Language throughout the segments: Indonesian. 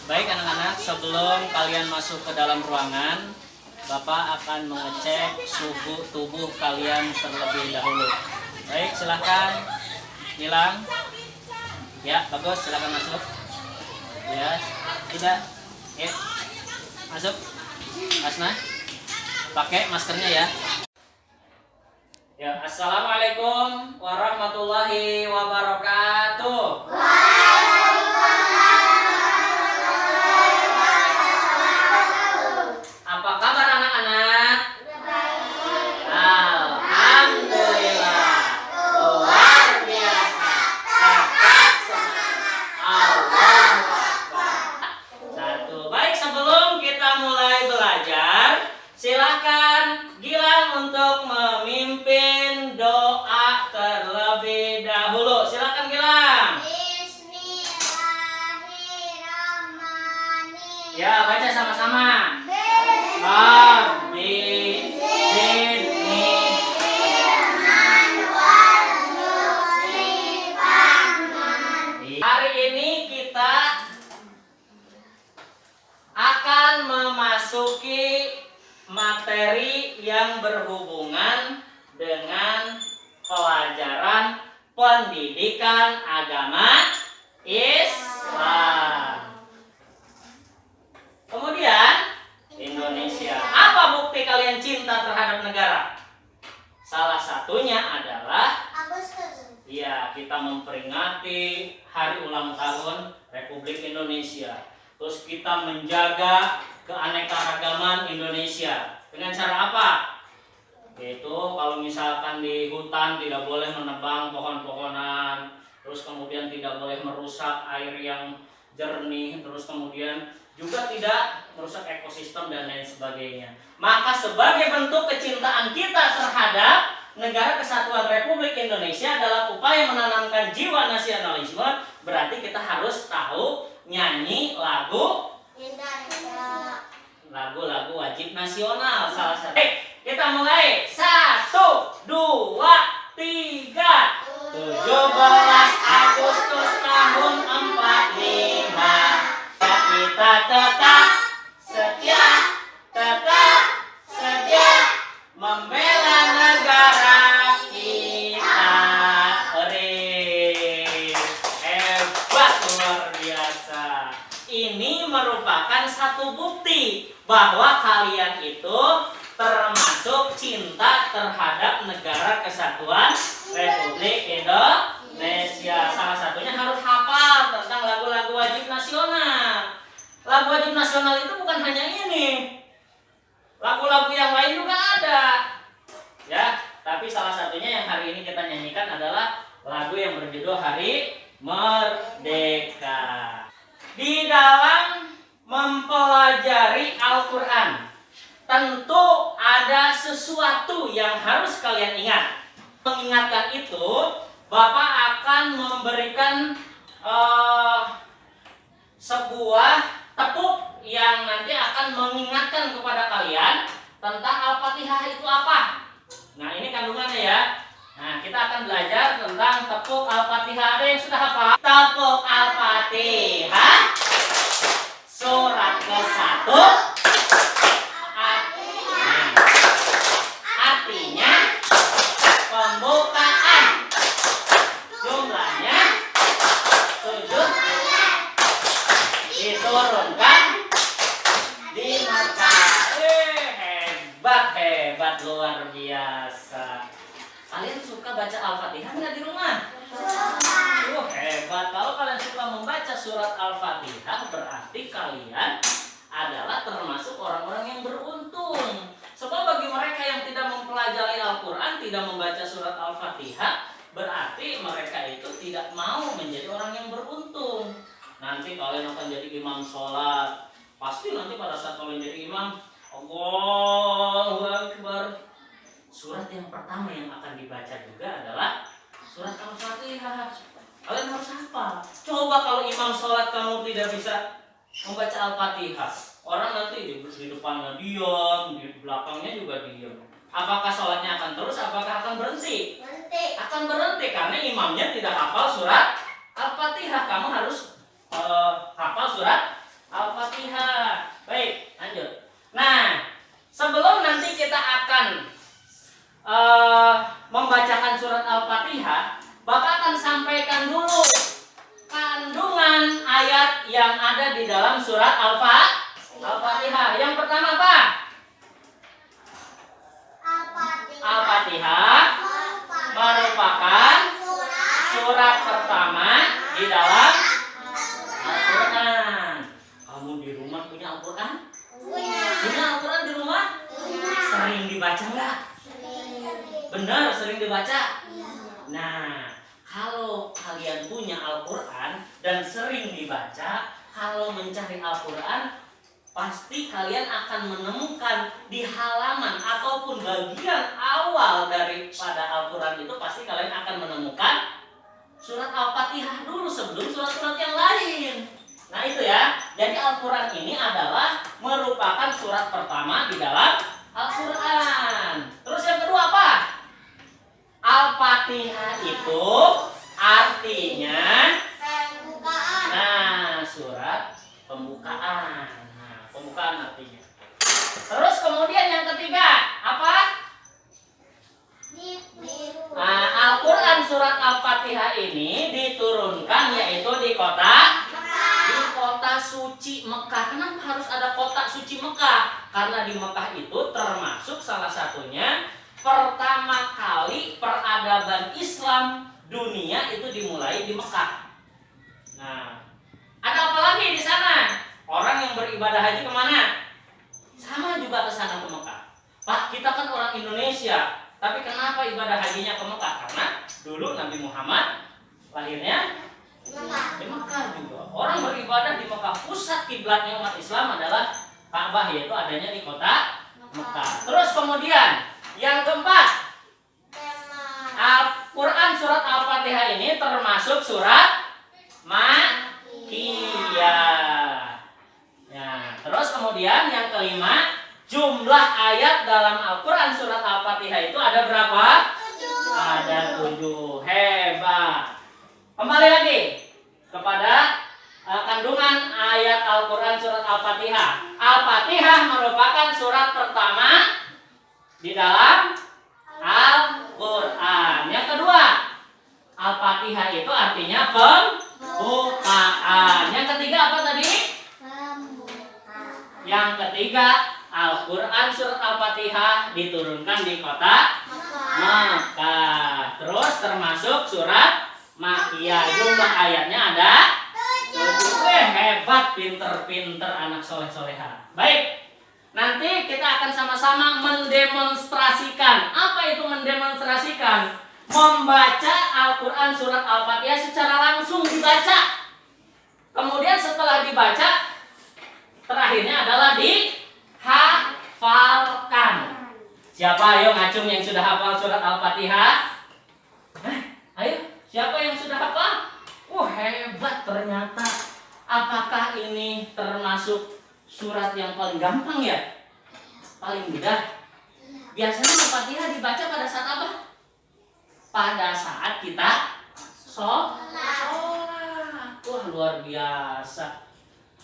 Baik anak-anak, sebelum kalian masuk ke dalam ruangan, Bapak akan mengecek suhu tubuh kalian terlebih dahulu. Baik, silahkan bilang. Ya, bagus, silahkan masuk. Ya, tidak. Oke, masuk. Asna, pakai maskernya ya. Ya, assalamualaikum warahmatullahi wabarakatuh. Apa kabar anak-anak? Alhamdulillah. Luar biasa. Tetap semangat. Allahu Akbar. Satu. Baik, sebelum kita mulai belajar, silakan Gilang untuk memimpin doa terlebih dahulu. Silakan Gilang. Bismillahirrahmanirrahim. Ya, baca sama-sama. Rabbi zidni. Hari ini kita akan memasuki materi yang berhubungan dengan pelajaran pendidikan agama Islam. Kemudian Indonesia. Apa bukti kalian cinta terhadap negara? Salah satunya adalah ya, kita memperingati hari ulang tahun Republik Indonesia. Terus kita menjaga keanekaragaman Indonesia. Dengan cara apa? Yaitu kalau misalkan di hutan tidak boleh menebang pohon-pohonan, terus kemudian tidak boleh merusak air yang jernih, terus kemudian juga tidak merusak ekosistem dan lain sebagainya. Maka sebagai bentuk kecintaan kita terhadap Negara Kesatuan Republik Indonesia dalam upaya menanamkan jiwa nasionalisme, berarti kita harus tahu nyanyi lagu-lagu wajib nasional salah satu. Kita mulai. 1, 2, 3. 17 Agustus tahun 45. Kita tetap setia membela negara kita. Hebat, luar biasa. Ini merupakan satu bukti bahwa kalian itu termasuk cinta terhadap Negara Kesatuan Republik Indonesia. Salah satunya harus hafal tentang lagu-lagu wajib nasional. Lagu wajib nasional itu bukan hanya ini. Lagu-lagu yang lain juga ada. Ya, tapi salah satunya yang hari ini kita nyanyikan adalah lagu yang berjudul Hari Merdeka. Di dalam mempelajari Al-Quran, tentu ada sesuatu yang harus kalian ingat. Mengingatkan itu, Bapak akan memberikan sebuah tepuk yang nanti akan mengingatkan kepada kalian tentang Al-Fatihah itu apa. Nah, ini kandungannya ya. Nah, kita akan belajar tentang tepuk Al-Fatihah. Ada yang sudah hafal? Tepuk Al-Fatihah surat ke-1. Artinya pembukaan. Jumlahnya 7. Diturunkan di Mekah. Hebat, luar biasa. Kalian suka baca Al-Fatihah nggak di rumah? Hebat. Kalau kalian suka membaca surat Al-Fatihah, berarti kalian adalah termasuk orang-orang yang beruntung. Sebab bagi mereka yang tidak mempelajari Al-Quran, tidak membaca surat Al-Fatihah, berarti mereka itu tidak mau menjadi orang yang beruntung. Nanti kalian akan jadi imam sholat. Pasti nanti pada saat kalian jadi imam, Allahu Akbar, surat yang pertama yang akan dibaca juga adalah surat Al-Fatihah. Kalian harus hafal. Coba kalau imam sholat kamu tidak bisa membaca Al-Fatihah, orang nanti di depannya diam, di belakangnya juga diam. Apakah sholatnya akan terus? Apakah akan berhenti? Akan berhenti karena imamnya tidak hafal surat Al-Fatihah. Kamu harus hafal surat yang ada di dalam surat Al-Fatihah. Yang pertama apa? Al-Fatihah merupakan surat pertama di dalam Al-Quran. Kamu di rumah punya Al-Quran? Punya Al-Quran di rumah? Sering dibaca nggak? Benar, sering dibaca? Nah, kalau kalian punya Al-Quran dan sering dibaca, kalau mencari Al-Quran, pasti kalian akan menemukan di halaman ataupun bagian awal daripada Al-Quran itu pasti kalian akan menemukan surat Al-Fatihah dulu sebelum surat-surat yang lain. Nah itu ya, jadi Al-Quran ini adalah merupakan surat pertama di dalam Al-Quran. Terus yang kedua apa? Al-Fatihah itu artinya surat pembukaan. Pembukaan artinya. Terus kemudian yang ketiga apa? Al-Quran surat Al-Fatihah ini diturunkan yaitu di kota suci Mekah. Kenapa harus ada kota suci Mekah? Karena di Mekah itu termasuk salah satunya pertama kali peradaban Islam dunia itu dimulai di Mekah. Nah, ada apa lagi di sana? Orang yang beribadah haji kemana? Sama juga ke sana ke Mekah. Pak, kita kan orang Indonesia, tapi kenapa ibadah hajinya ke Mekah? Karena dulu Nabi Muhammad lahirnya di Mekah juga. Orang beribadah di Mekah. Pusat kiblatnya umat Islam adalah Ka'bah, yaitu adanya di kota Mekah. Terus kemudian yang keempat, Al-Quran surat Al-Fatihah ini termasuk surat Makkiyah. Ya, terus kemudian yang kelima, jumlah ayat dalam Al-Quran surat Al-Fatihah itu ada berapa? 7. Ada 7. Hebat. Kembali lagi kepada kandungan ayat Al-Quran surat Al-Fatihah. Al-Fatihah merupakan surat pertama di dalam Al-Quran. Yang kedua, Al-Fatihah itu artinya pembukaan. Yang ketiga apa tadi? Yang ketiga, Al-Quran surat Al-Fatihah diturunkan di kota Mekah. Terus termasuk surat Makkiyah. Jumlah ayatnya ada 7. Hebat, pinter-pinter anak soleh-soleha. Baik, nanti kita akan sama-sama mendemonstrasikan. Apa itu mendemonstrasikan? Membaca Al-Quran surat Al-Fatihah secara langsung dibaca. Kemudian setelah dibaca, terakhirnya adalah dihafalkan. Siapa ayo ngacung yang sudah hafal surat Al-Fatihah? Ayo, siapa yang sudah hafal? Hebat ternyata. Apakah ini termasuk surat yang paling gampang ya? Paling mudah? Biasanya Al-Fatihah dibaca pada saat apa? Pada saat kita sholat. Wah, luar biasa.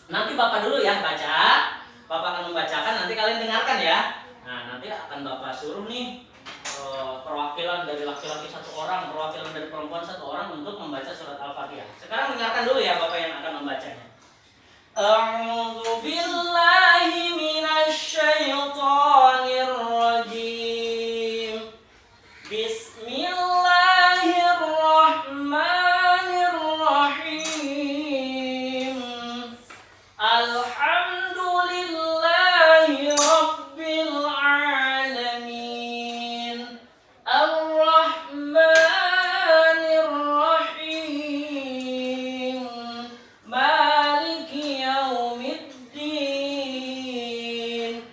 Nanti Bapak dulu ya baca. Bapak akan membacakan, nanti kalian dengarkan ya. Nah, nanti akan Bapak suruh nih perwakilan dari laki-laki 1 orang, perwakilan dari perempuan 1 orang untuk membaca surat Al-Fatihah. Sekarang dengarkan dulu ya Bapak yang akan membacanya. A'udzu billahi minasy syaithanir rajim. Bismillahirrahmanirrahim. Alhamdulillahi rabbil alamin. Ar-Rahmanir Rahim. Maliki yaumiddin.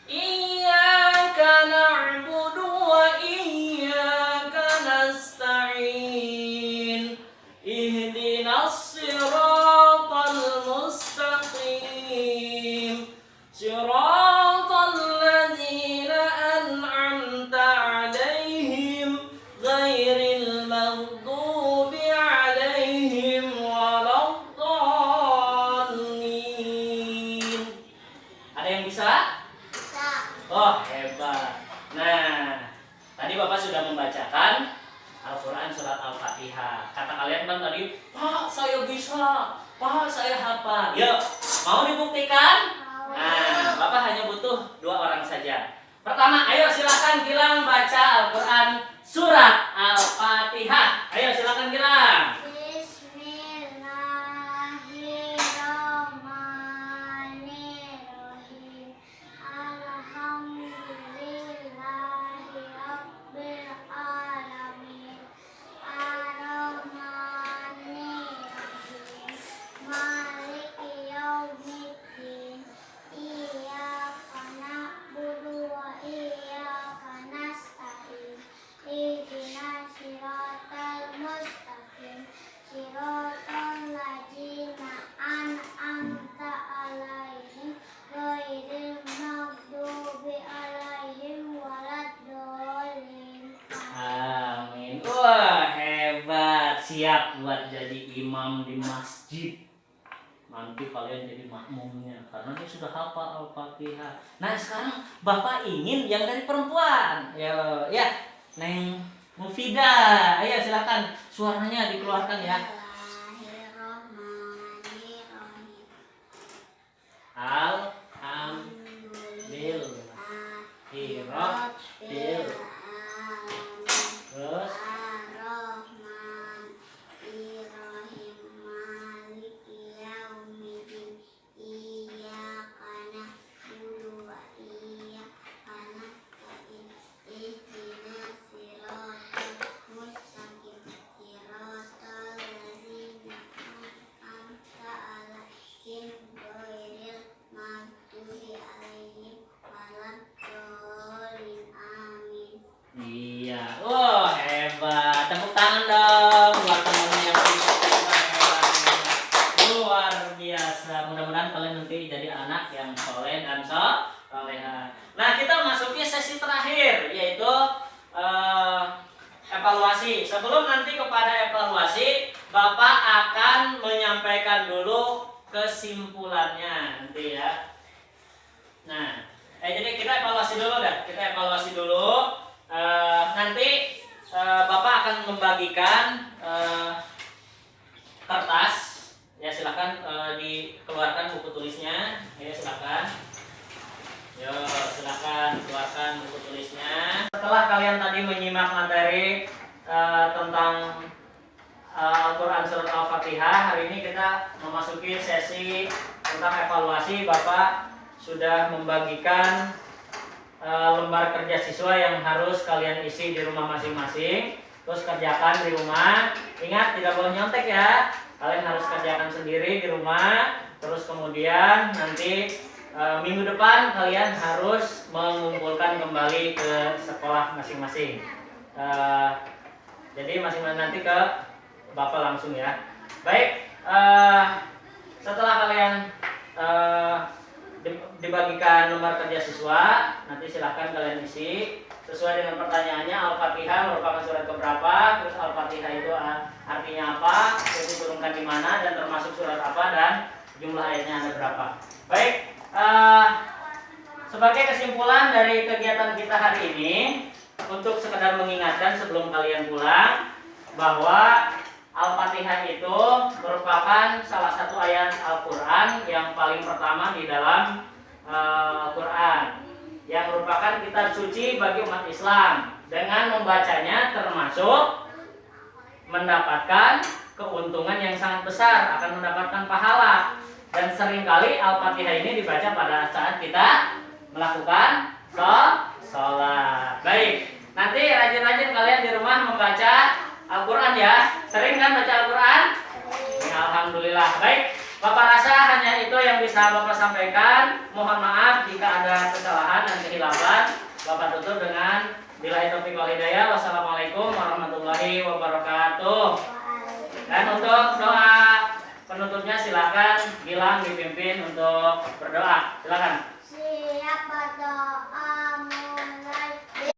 Iyyaka na'budu wa iyyaka nasta'in. Ihdinas siratal mustaqim. Siratal ladzina an'amta 'alaihim ghairil maghdubi 'alaihim waladdallin. Ada yang bisa? Oh, hebat. Nah, tadi Bapak sudah membacakan Al-Quran surat Al-Fatihah. Kata kalian kan tadi, Pak, saya bisa. Wah, saya hafal. Yuk, mau dibuktikan? Nah, Bapak hanya butuh 2 orang saja. Pertama, ayo silakan Gilang baca Al-Quran surat Al-Fatihah. Ayo silakan Gilang. Bismillahirrahmanirrahim. Alhamdulillahirabbil alamin. Ar-Rahmanirrahim. Maliki yaumiddin. Iyyaka na'budu wa iyyaka nasta'in. Ihdinas siratal mustaqim. Siratal ladzina an'amta 'alaihim ghairil maghdubi alaihim waladdallin. Amin. Wah, hebat. Siap buat jadi imam di masjid. Nanti kalian jadi makmumnya karena dia sudah hafal Al-Fatihah. Nah, sekarang Bapak ingin yang dari perempuan. Ya, ya. Neng Mufidah. Ayo silakan suaranya dikeluarkan ya. Bismillahirrahmanirrahim. Alhamdulillah. Rabbil terus Ar-Rahmanirrahim. Maliki yaumiddin. Iyyaka na'budu wa iyyaka nasta'in. Ihdinas siratal mustaqim. Siratal ladzina an'amta 'alaihim ghairil maghdubi alaihim waladdallin. Amin. iya. Wah, hebat. Tepuk tangan dong buat temennya yang pintar, hebat, hebat. Luar biasa. Mudah-mudahan kalian nanti jadi anak yang soleh dan soleha. Nah, kita masuki sesi terakhir yaitu evaluasi. Sebelum nanti kepada evaluasi, Bapak akan menyampaikan dulu kesimpulannya nanti ya. Nah, jadi kita evaluasi dulu dah. Kita evaluasi dulu. Nanti Bapak akan membagikan kertas. Ya silakan dikeluarkan buku tulisnya. Ya silakan. Yo silakan keluarkan buku tulisnya. Setelah kalian tadi menyimak materi tentang Al-Quran Surat Al-Fatihah, hari ini kita memasuki sesi tentang evaluasi. Bapak sudah membagikan lembar kerja siswa yang harus kalian isi di rumah masing-masing. Terus kerjakan di rumah. Ingat, tidak boleh nyontek ya. Kalian harus kerjakan sendiri di rumah. Terus kemudian nanti minggu depan kalian harus mengumpulkan kembali ke sekolah masing-masing. Jadi masing-masing nanti ke Bapak langsung ya. Baik, setelah kalian dibagikan lembar kerja siswa, nanti silahkan kalian isi sesuai dengan pertanyaannya. Al-Fatihah merupakan surat keberapa, terus Al-Fatihah itu artinya apa, terus diturunkan di mana, dan termasuk surat apa, dan jumlah ayatnya ada berapa. Baik, sebagai kesimpulan dari kegiatan kita hari ini, untuk sekedar mengingatkan sebelum kalian pulang bahwa Al-Fatihah itu merupakan salah satu ayat Al-Quran yang paling pertama di dalam Al-Quran, yang merupakan kitab suci bagi umat Islam. Dengan membacanya termasuk mendapatkan keuntungan yang sangat besar, akan mendapatkan pahala. Dan seringkali Al-Fatihah ini dibaca pada saat kita melakukan sholat. Baik, nanti rajin-rajin kalian di rumah membaca Al-Quran ya. Sering kan baca Al-Quran? Ya, alhamdulillah. Baik, Bapak rasa hanya itu yang bisa Bapak sampaikan. Mohon maaf jika ada kesalahan dan kehilafan. Bapak tutup dengan billahi taufiq wal hidayah. Wassalamualaikum warahmatullahi wabarakatuh. Dan untuk doa penutupnya silakan Gilang dipimpin untuk berdoa. Silakan. Siap berdoa mulai.